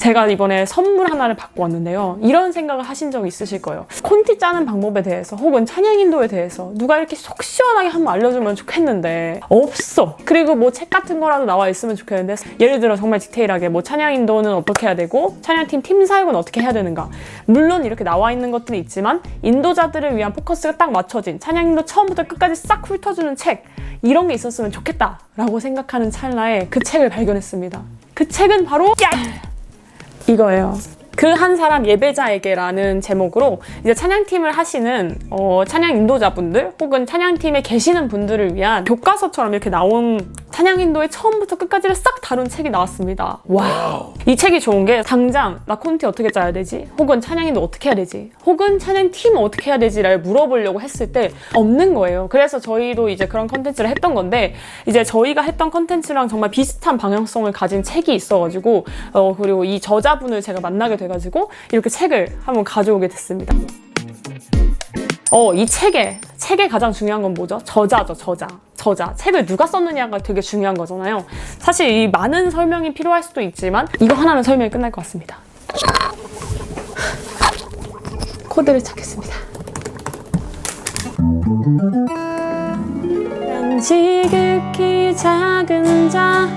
제가 이번에 선물 하나를 받고 왔는데요. 이런 생각을 하신 적이 있으실 거예요. 콘티 짜는 방법에 대해서 혹은 찬양 인도에 대해서 누가 이렇게 속 시원하게 한번 알려주면 좋겠는데 없어. 그리고 뭐 책 같은 거라도 나와 있으면 좋겠는데 예를 들어 정말 디테일하게 뭐 찬양 인도는 어떻게 해야 되고 찬양팀 팀 사역은 어떻게 해야 되는가. 물론 이렇게 나와 있는 것들이 있지만 인도자들을 위한 포커스가 딱 맞춰진 찬양 인도 처음부터 끝까지 싹 훑어주는 책 이런 게 있었으면 좋겠다라고 생각하는 찰나에 그 책을 발견했습니다. 그 책은 바로 이거예요. 그 한 사람 예배자에게라는 제목으로 이제 찬양팀을 하시는 찬양 인도자분들 혹은 찬양팀에 계시는 분들을 위한 교과서처럼 이렇게 나온 찬양 인도의 처음부터 끝까지를 싹 다룬 책이 나왔습니다. 와. 이 책이 좋은 게 당장 나 콘티 어떻게 짜야 되지? 혹은 찬양 인도 어떻게 해야 되지? 혹은 찬양팀 어떻게 해야 되지를 물어보려고 했을 때 없는 거예요. 그래서 저희도 이제 그런 컨텐츠를 했던 건데 이제 저희가 했던 컨텐츠랑 정말 비슷한 방향성을 가진 책이 있어가지고 그리고 이 저자분을 제가 만나게 돼가지고 이렇게 책을 한번 가져오게 됐습니다. 이 책에 가장 중요한 건 뭐죠? 저자죠, 저자. 책을 누가 썼느냐가 되게 중요한 거잖아요. 사실 이 많은 설명이 필요할 수도 있지만 이거 하나는 설명이 끝날 것 같습니다. 코드를 찾겠습니다. 지극히 작은 자,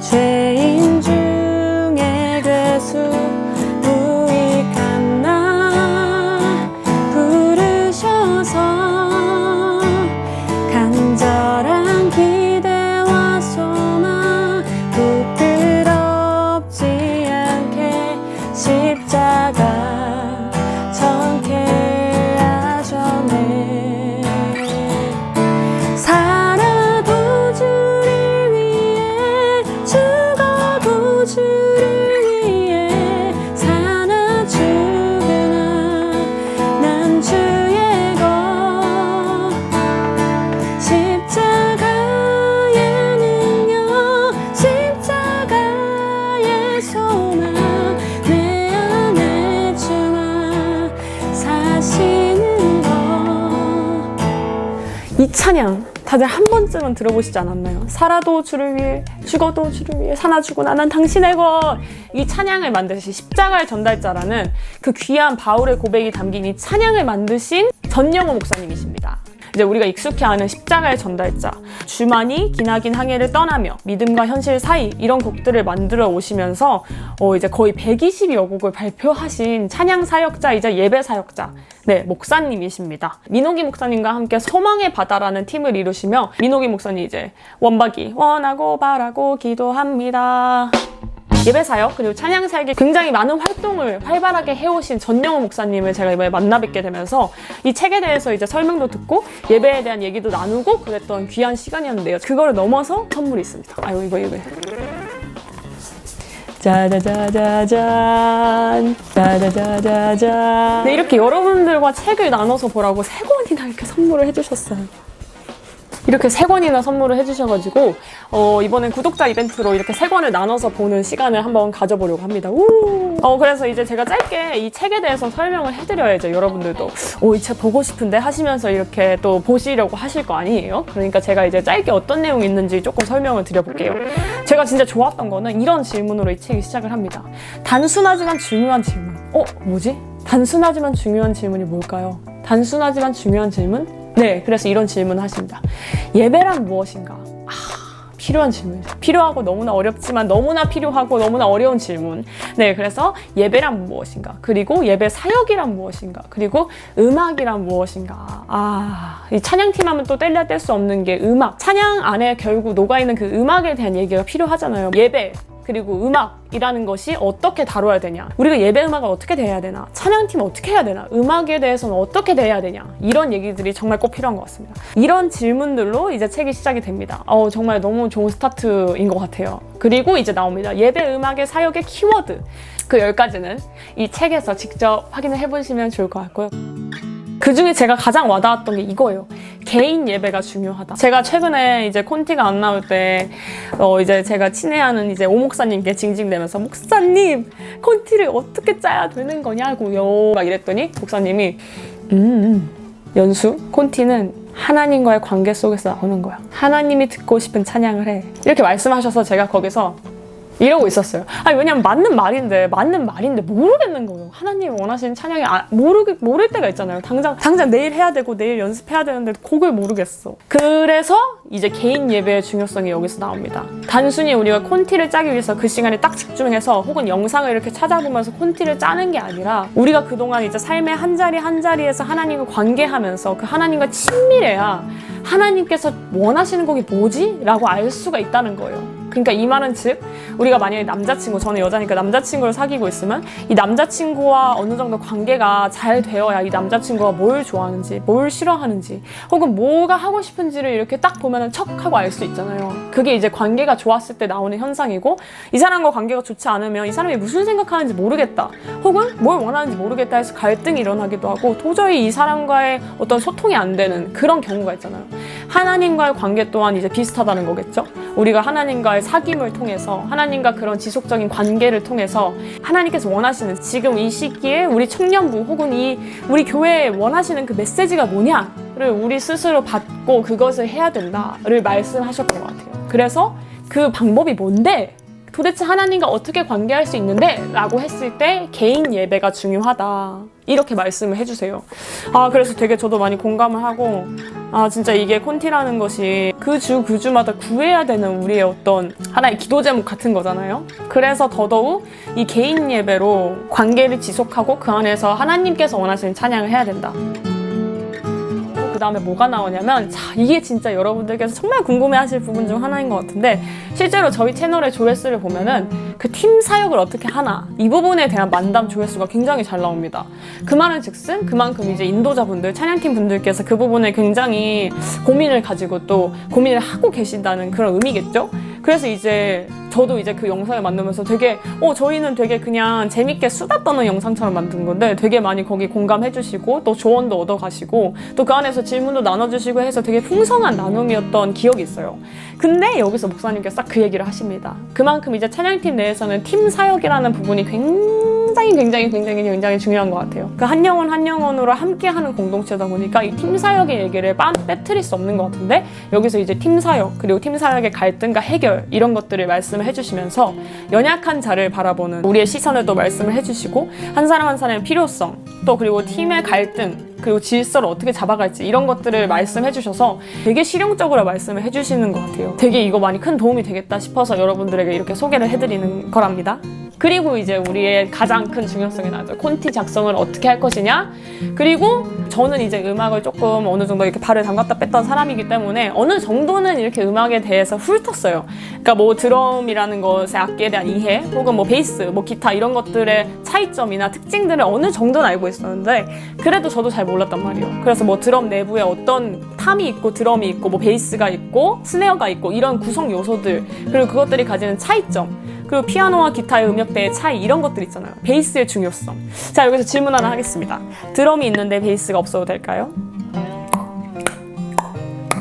죄인 중에 괴수, 무익한 나 부르셔서 간절한 기대와 소망 부끄럽지 않게 십자가 정케 하셨네. 살아도 주를 위해 죽어도 주를 위해 사나 죽으나 난 주의 것 십자가의 능력 십자가의 소망 내 안에 주가 사시는 것. 이 찬양 다들 한 번쯤은 들어보시지 않았나요? 살아도 주를 위해 죽어도 주를 위해 사나 죽으나 난 당신의 것. 이 찬양을 만드신 십자가의 전달자라는 그 귀한 바울의 고백이 담긴 이 찬양을 만드신 전영호 목사님이십니다. 이제 우리가 익숙히 아는 십자가의 전달자, 주만이 기나긴 항해를 떠나며 믿음과 현실 사이 이런 곡들을 만들어 오시면서 이제 거의 120여 곡을 발표하신 찬양 사역자이자 예배 사역자, 목사님이십니다. 민호기 목사님과 함께 소망의 바다라는 팀을 이루시며 민호기 목사님 이제 원박이 원하고 바라고 기도합니다. 예배사역 그리고 찬양사역에 굉장히 많은 활동을 활발하게 해오신 전영호 목사님을 제가 이번에 만나 뵙게 되면서 이 책에 대해서 이제 설명도 듣고 예배에 대한 얘기도 나누고 그랬던 귀한 시간이었는데요. 그거를 넘어서 선물이 있습니다. 아유 이거 짜자자자잔 짜자자자잔. 네, 이렇게 여러분들과 책을 나눠서 보라고 3권이나 이렇게 선물을 해주셨어요. 이렇게 3권이나 선물을 해주셔가지고 이번엔 구독자 이벤트로 이렇게 3권을 나눠서 보는 시간을 한번 가져보려고 합니다. 그래서 이제 제가 짧게 이 책에 대해서 설명을 해드려야죠. 여러분들도 이 책 보고 싶은데 하시면서 이렇게 또 보시려고 하실 거 아니에요? 그러니까 제가 이제 짧게 어떤 내용이 있는지 조금 설명을 드려볼게요. 제가 진짜 좋았던 거는 이런 질문으로 이 책이 시작을 합니다. 단순하지만 중요한 질문. 뭐지? 단순하지만 중요한 질문이 뭘까요? 단순하지만 중요한 질문? 네, 그래서 이런 질문을 하십니다. 예배란 무엇인가? 필요한 질문이죠. 필요하고 너무나 어렵지만 너무나 필요하고 너무나 어려운 질문. 네, 그래서 예배란 무엇인가? 그리고 예배 사역이란 무엇인가? 그리고 음악이란 무엇인가? 이 찬양팀 하면 또 뗄래야 뗄 수 없는 게 음악. 찬양 안에 결국 녹아있는 그 음악에 대한 얘기가 필요하잖아요. 예배. 그리고 음악이라는 것이 어떻게 다뤄야 되냐, 우리가 예배 음악은 어떻게 돼야 되나, 찬양팀은 어떻게 해야 되나, 음악에 대해서는 어떻게 돼야 되냐, 이런 얘기들이 정말 꼭 필요한 것 같습니다. 이런 질문들로 이제 책이 시작이 됩니다. 정말 너무 좋은 스타트인 것 같아요. 그리고 이제 나옵니다. 예배 음악의 사역의 키워드. 그 10가지는 이 책에서 직접 확인을 해보시면 좋을 것 같고요. 그 중에 제가 가장 와닿았던 게 이거예요. 개인 예배가 중요하다. 제가 최근에 이제 콘티가 안 나올 때, 이제 제가 친애하는 이제 오 목사님께 징징대면서 목사님, 콘티를 어떻게 짜야 되는 거냐고요. 막 이랬더니 목사님이, 연수, 콘티는 하나님과의 관계 속에서 나오는 거야. 하나님이 듣고 싶은 찬양을 해. 이렇게 말씀하셔서 제가 거기서 이러고 있었어요. 아니, 왜냐면 맞는 말인데 모르겠는 거예요. 하나님이 원하시는 찬양이 모를 때가 있잖아요. 당장 내일 해야 되고 내일 연습해야 되는데 곡을 모르겠어. 그래서 이제 개인 예배의 중요성이 여기서 나옵니다. 단순히 우리가 콘티를 짜기 위해서 그 시간에 딱 집중해서 혹은 영상을 이렇게 찾아보면서 콘티를 짜는 게 아니라 우리가 그동안 이제 삶의 한 자리 한 자리에서 하나님과 관계하면서 그 하나님과 친밀해야 하나님께서 원하시는 곡이 뭐지? 라고 알 수가 있다는 거예요. 그러니까 이 말은 즉 우리가 만약에 저는 여자니까 남자친구를 사귀고 있으면 이 남자친구와 어느 정도 관계가 잘 되어야 이 남자친구가 뭘 좋아하는지 뭘 싫어하는지 혹은 뭐가 하고 싶은지를 이렇게 딱 보면 척 하고 알 수 있잖아요. 그게 이제 관계가 좋았을 때 나오는 현상이고 이 사람과 관계가 좋지 않으면 이 사람이 무슨 생각하는지 모르겠다 혹은 뭘 원하는지 모르겠다 해서 갈등이 일어나기도 하고 도저히 이 사람과의 어떤 소통이 안 되는 그런 경우가 있잖아요. 하나님과의 관계 또한 이제 비슷하다는 거겠죠. 우리가 하나님과의 사귐을 통해서 하나님과 그런 지속적인 관계를 통해서 하나님께서 원하시는 지금 이 시기에 우리 청년부 혹은 우리 교회에 원하시는 그 메시지가 뭐냐를 우리 스스로 받고 그것을 해야 된다를 말씀하셨던 것 같아요. 그래서 그 방법이 뭔데? 도대체 하나님과 어떻게 관계할 수 있는데? 라고 했을 때 개인 예배가 중요하다. 이렇게 말씀을 해주세요. 그래서 되게 저도 많이 공감을 하고 진짜 이게 콘티라는 것이 그 주마다 구해야 되는 우리의 어떤 하나의 기도 제목 같은 거잖아요. 그래서 더더욱 이 개인 예배로 관계를 지속하고 그 안에서 하나님께서 원하시는 찬양을 해야 된다. 그 다음에 뭐가 나오냐면 이게 진짜 여러분들께서 정말 궁금해하실 부분 중 하나인 것 같은데 실제로 저희 채널의 조회수를 보면은 그 팀 사역을 어떻게 하나 이 부분에 대한 만담 조회수가 굉장히 잘 나옵니다. 그 말은 즉슨 그만큼 이제 인도자분들 찬양팀 분들께서 그 부분에 굉장히 고민을 가지고 또 고민을 하고 계신다는 그런 의미겠죠. 그래서 이제 저도 이제 그 영상을 만들면서 되게 저희는 되게 그냥 재밌게 수다 떠는 영상처럼 만든 건데 되게 많이 거기 공감해 주시고 또 조언도 얻어 가시고 또 그 안에서 질문도 나눠주시고 해서 되게 풍성한 나눔이었던 기억이 있어요. 근데 여기서 목사님께서 딱 그 얘기를 하십니다. 그만큼 이제 찬양팀 내에서는 팀 사역이라는 부분이 굉장히 중요한 것 같아요. 그 한 영혼 한 영혼으로 함께하는 공동체다 보니까 이 팀 사역의 얘기를 빼뜨릴 수 없는 것 같은데 여기서 이제 팀 사역 그리고 팀 사역의 갈등과 해결 이런 것들을 말씀을 해주시면서 연약한 자를 바라보는 우리의 시선을 또 말씀을 해주시고 한 사람 한 사람의 필요성 또 그리고 팀의 갈등 그리고 질서를 어떻게 잡아갈지 이런 것들을 말씀해 주셔서 되게 실용적으로 말씀을 해주시는 것 같아요. 되게 이거 많이 큰 도움이 되겠다 싶어서 여러분들에게 이렇게 소개를 해드리는 거랍니다. 그리고 이제 우리의 가장 큰 중요성이 나죠. 콘티 작성을 어떻게 할 것이냐. 그리고 저는 이제 음악을 조금 어느 정도 이렇게 발을 담갔다 뺐던 사람이기 때문에 어느 정도는 이렇게 음악에 대해서 훑었어요. 그러니까 뭐 드럼이라는 것의 악기에 대한 이해 혹은 뭐 베이스, 뭐 기타 이런 것들의 차이점이나 특징들을 어느 정도는 알고 있었는데 그래도 저도 잘 몰랐단 말이에요. 그래서 뭐 드럼 내부에 어떤 탐이 있고 드럼이 있고 뭐 베이스가 있고 스네어가 있고 이런 구성 요소들 그리고 그것들이 가지는 차이점 그리고 피아노와 기타의 음역대의 차이 이런 것들 있잖아요. 베이스의 중요성. 자, 여기서 질문 하나 하겠습니다. 드럼이 있는데 베이스가 없어도 될까요?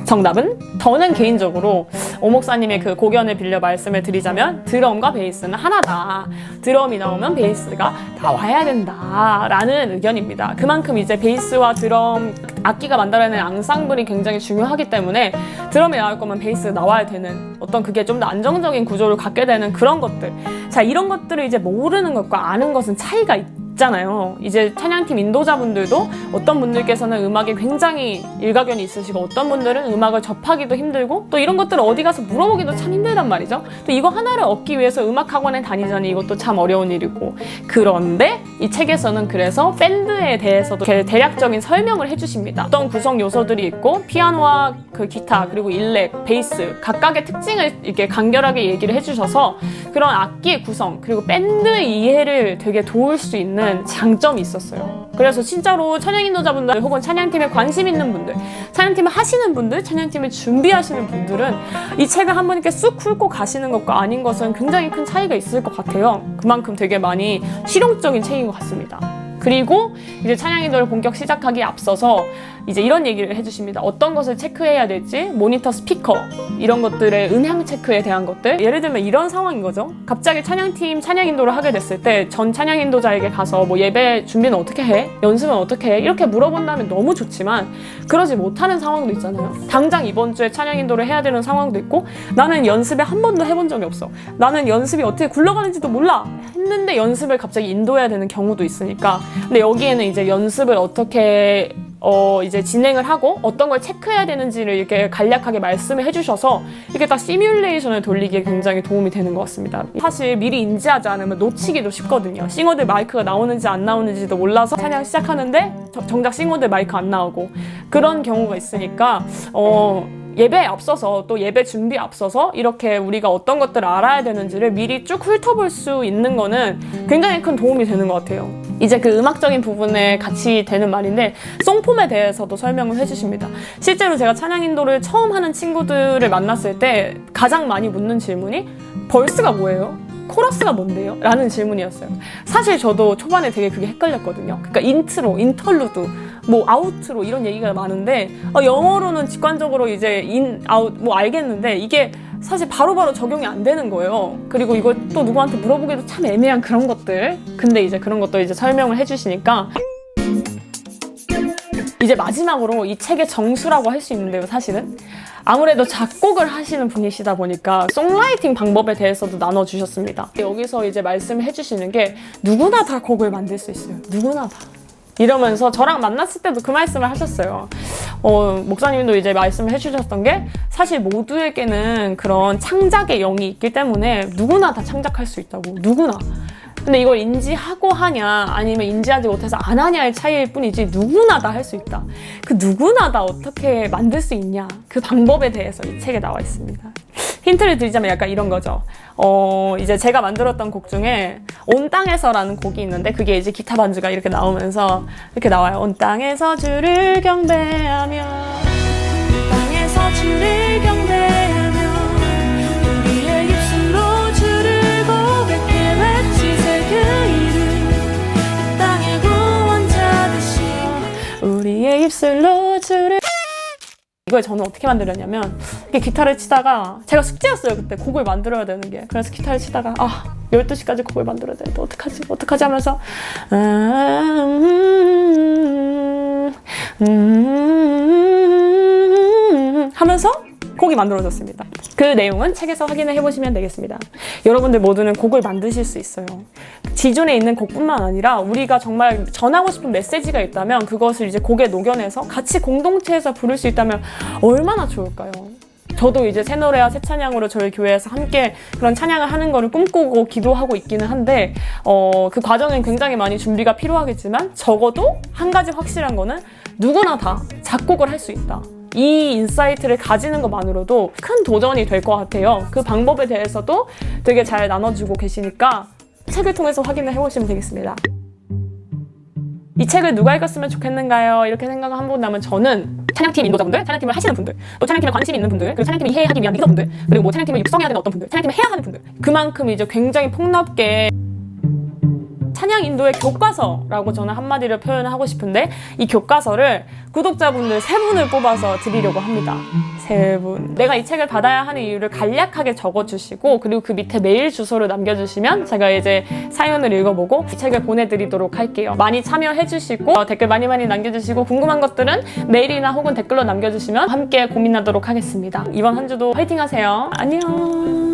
정답은? 저는 개인적으로 오 목사님의 그 고견을 빌려 말씀을 드리자면 드럼과 베이스는 하나다. 드럼이 나오면 베이스가 나와야 된다 라는 의견입니다. 그만큼 이제 베이스와 드럼 악기가 만들어내는 앙상블이 굉장히 중요하기 때문에 드럼이 나올 거면 베이스가 나와야 되는 어떤 그게 좀 더 안정적인 구조를 갖게 되는 그런 것들. 자, 이런 것들을 이제 모르는 것과 아는 것은 차이가 있잖아요. 이제 찬양팀 인도자분들도 어떤 분들께서는 음악에 굉장히 일가견이 있으시고 어떤 분들은 음악을 접하기도 힘들고 또 이런 것들을 어디 가서 물어보기도 참 힘들단 말이죠. 또 이거 하나를 얻기 위해서 음악학원에 다니자니 이것도 참 어려운 일이고 그런데 이 책에서는 그래서 밴드에 대해서도 대략적인 설명을 해주십니다. 어떤 구성 요소들이 있고 피아노와 그 기타 그리고 일렉, 베이스 각각의 특징을 이렇게 간결하게 얘기를 해주셔서 그런 악기의 구성 그리고 밴드 이해를 되게 도울 수 있는 장점이 있었어요. 그래서 진짜로 찬양 인도자분들 혹은 찬양팀에 관심 있는 분들, 찬양팀을 하시는 분들, 찬양팀을 준비하시는 분들은 이 책을 한 번 이렇게 쑥 훑고 가시는 것과 아닌 것은 굉장히 큰 차이가 있을 것 같아요. 그만큼 되게 많이 실용적인 책인 것 같습니다. 그리고 이제 찬양 인도를 본격 시작하기에 앞서서 이제 이런 얘기를 해주십니다. 어떤 것을 체크해야 될지, 모니터 스피커 이런 것들의 음향 체크에 대한 것들. 예를 들면 이런 상황인 거죠. 갑자기 찬양팀 찬양 인도를 하게 됐을 때 전 찬양 인도자에게 가서 뭐 예배 준비는 어떻게 해? 연습은 어떻게 해? 이렇게 물어본다면 너무 좋지만 그러지 못하는 상황도 있잖아요. 당장 이번 주에 찬양 인도를 해야 되는 상황도 있고 나는 연습에 한 번도 해본 적이 없어. 나는 연습이 어떻게 굴러가는지도 몰라. 했는데 연습을 갑자기 인도해야 되는 경우도 있으니까. 근데 여기에는 이제 연습을 어떻게 이제 진행을 하고 어떤 걸 체크해야 되는지를 이렇게 간략하게 말씀을 해주셔서 이렇게 딱 시뮬레이션을 돌리기에 굉장히 도움이 되는 것 같습니다. 사실 미리 인지하지 않으면 놓치기도 쉽거든요. 싱어들 마이크가 나오는지 안 나오는지도 몰라서 찬양 시작하는데 정작 싱어들 마이크 안 나오고 그런 경우가 있으니까 예배에 앞서서 또 예배 준비에 앞서서 이렇게 우리가 어떤 것들을 알아야 되는지를 미리 쭉 훑어볼 수 있는 거는 굉장히 큰 도움이 되는 것 같아요. 이제 그 음악적인 부분에 같이 되는 말인데 송폼에 대해서도 설명을 해주십니다. 실제로 제가 찬양 인도를 처음 하는 친구들을 만났을 때 가장 많이 묻는 질문이 벌스가 뭐예요? 코러스가 뭔데요? 라는 질문이었어요. 사실 저도 초반에 되게 그게 헷갈렸거든요. 그러니까 인트로, 인터루드, 뭐 아우트로 이런 얘기가 많은데 영어로는 직관적으로 이제 인, 아웃 뭐 알겠는데 이게 사실 바로바로 적용이 안 되는 거예요. 그리고 이걸 또 누구한테 물어보기도 참 애매한 그런 것들. 근데 이제 그런 것도 이제 설명을 해주시니까 이제 마지막으로 이 책의 정수라고 할 수 있는데요, 사실은. 아무래도 작곡을 하시는 분이시다 보니까 송라이팅 방법에 대해서도 나눠주셨습니다. 여기서 이제 말씀을 해주시는 게 누구나 다 곡을 만들 수 있어요. 누구나 다. 이러면서 저랑 만났을 때도 그 말씀을 하셨어요. 목사님도 이제 말씀을 해주셨던 게 사실 모두에게는 그런 창작의 영이 있기 때문에 누구나 다 창작할 수 있다고. 누구나. 근데 이걸 인지하고 하냐 아니면 인지하지 못해서 안 하냐의 차이일 뿐이지 누구나 다 할 수 있다. 그 누구나 다 어떻게 만들 수 있냐 그 방법에 대해서 이 책에 나와 있습니다. 힌트를 드리자면 약간 이런 거죠. 이제 제가 만들었던 곡 중에 온 땅에서라는 곡이 있는데 그게 이제 기타 반주가 이렇게 나오면서 이렇게 나와요. 온 땅에서 주를 경배하며 온 땅에서 주를 경배하며 우리의 입술로 주를 고백해 외치세 그 이름 이 땅의 구원자 되시오 우리의 입술로 주를 이걸 저는 어떻게 만들었냐면 이렇게 기타를 치다가 제가 숙제였어요 그때 곡을 만들어야 되는 게 그래서 기타를 치다가 12시까지 곡을 만들어야 되는데 어떡하지 하면서 하면서 곡이 만들어졌습니다. 그 내용은 책에서 확인을 해보시면 되겠습니다. 여러분들 모두는 곡을 만드실 수 있어요. 기존에 있는 곡뿐만 아니라 우리가 정말 전하고 싶은 메시지가 있다면 그것을 이제 곡에 녹여내서 같이 공동체에서 부를 수 있다면 얼마나 좋을까요? 저도 이제 새 노래와 새 찬양으로 저희 교회에서 함께 그런 찬양을 하는 거를 꿈꾸고 기도하고 있기는 한데 그 과정은 굉장히 많이 준비가 필요하겠지만 적어도 한 가지 확실한 거는 누구나 다 작곡을 할 수 있다. 이 인사이트를 가지는 것만으로도 큰 도전이 될 것 같아요. 그 방법에 대해서도 되게 잘 나눠주고 계시니까 책을 통해서 확인을 해보시면 되겠습니다. 이 책을 누가 읽었으면 좋겠는가요? 이렇게 생각을 한 번 하면 저는 찬양팀 인도자분들, 찬양팀을 하시는 분들, 또 찬양팀에 관심이 있는 분들, 그리고 찬양팀을 이해하기 위한 리더분들, 그리고 뭐 찬양팀을 육성해야 되는 어떤 분들, 찬양팀을 해야 하는 분들 그만큼 이제 굉장히 폭넓게 찬양 인도의 교과서라고 저는 한마디로 표현을 하고 싶은데 이 교과서를 구독자분들 3분을 뽑아서 드리려고 합니다. 3분. 내가 이 책을 받아야 하는 이유를 간략하게 적어주시고 그리고 그 밑에 메일 주소를 남겨주시면 제가 이제 사연을 읽어보고 이 책을 보내드리도록 할게요. 많이 참여해주시고 댓글 많이 남겨주시고 궁금한 것들은 메일이나 혹은 댓글로 남겨주시면 함께 고민하도록 하겠습니다. 이번 한 주도 화이팅 하세요. 안녕.